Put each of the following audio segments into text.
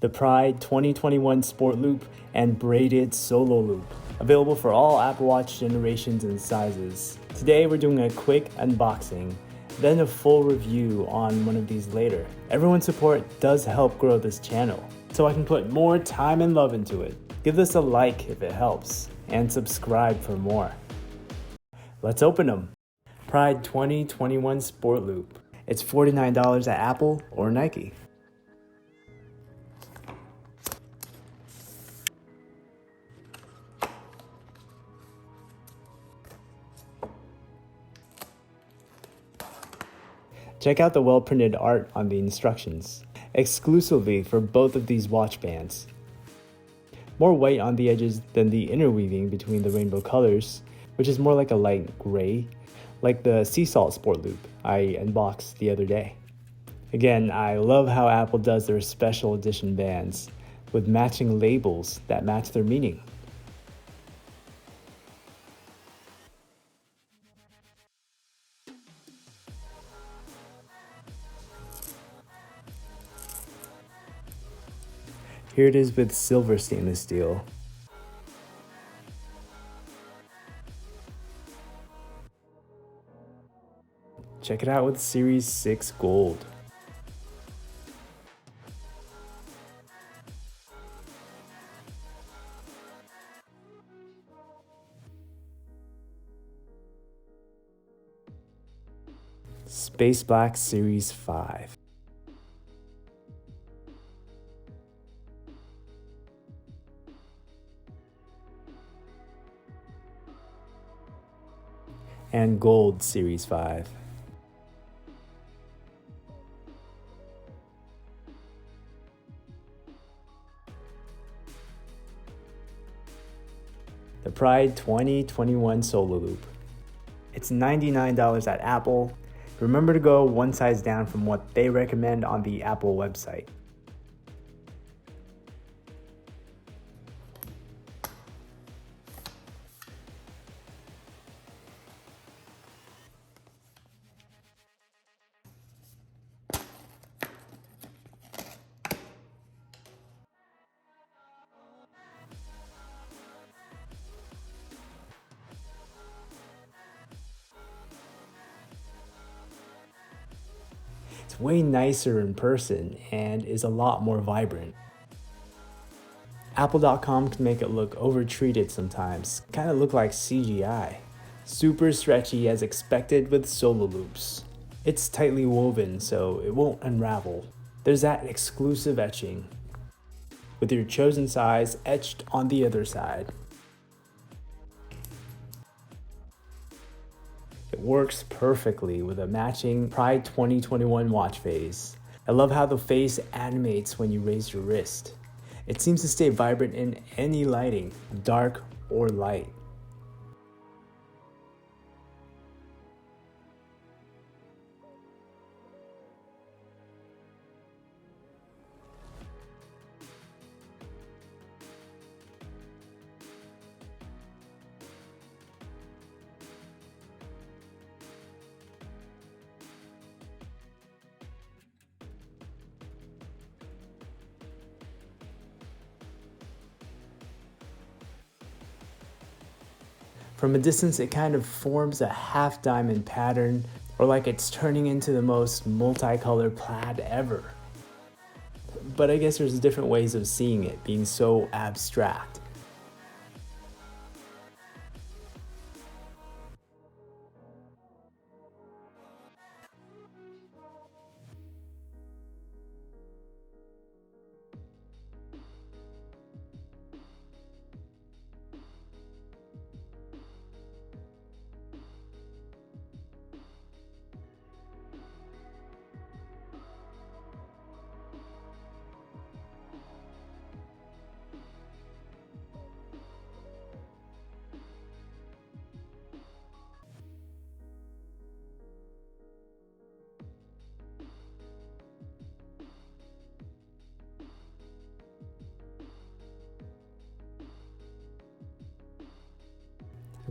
the Pride 2021 Sport Loop and Braided Solo Loop, available for all Apple Watch generations and sizes. Today we're doing a quick unboxing, then a full review on one of these later. Everyone's support does help grow this channel, so I can put more time and love into it. Give this a like if it helps, and subscribe for more. Let's open them. Pride 2021 Sport Loop. It's $49 at Apple or Nike. Check out the well-printed art on the instructions, exclusively for both of these watch bands. More white on the edges than the interweaving between the rainbow colors, which is more like a light gray, like the Sea Salt Sport Loop I unboxed the other day. Again, I love how Apple does their special edition bands with matching labels that match their meaning. Here it is with silver stainless steel. Check it out with Series 6 gold. Space Black Series 5. And Gold Series 5. The Pride 2021 Solo Loop. It's $99 at Apple. Remember to go one size down from what they recommend on the Apple website. It's way nicer in person and is a lot more vibrant. Apple.com can make it look overtreated sometimes, kind of look like CGI. Super stretchy as expected with solo loops. It's tightly woven so it won't unravel. There's that exclusive etching, with your chosen size etched on the other side. It works perfectly with a matching Pride 2021 watch face. I love how the face animates when you raise your wrist. It seems to stay vibrant in any lighting, dark or light. From a distance, it kind of forms a half diamond pattern, or like it's turning into the most multicolored plaid ever. But I guess there's different ways of seeing it, being so abstract.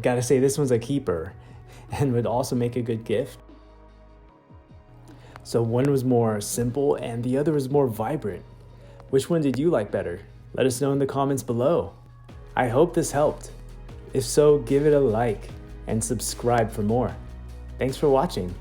Gotta say, this one's a keeper and would also make a good gift. So one was more simple and the other was more vibrant. Which one did you like better? Let us know in the comments below. I hope this helped. If so, give it a like and subscribe for more. Thanks for watching.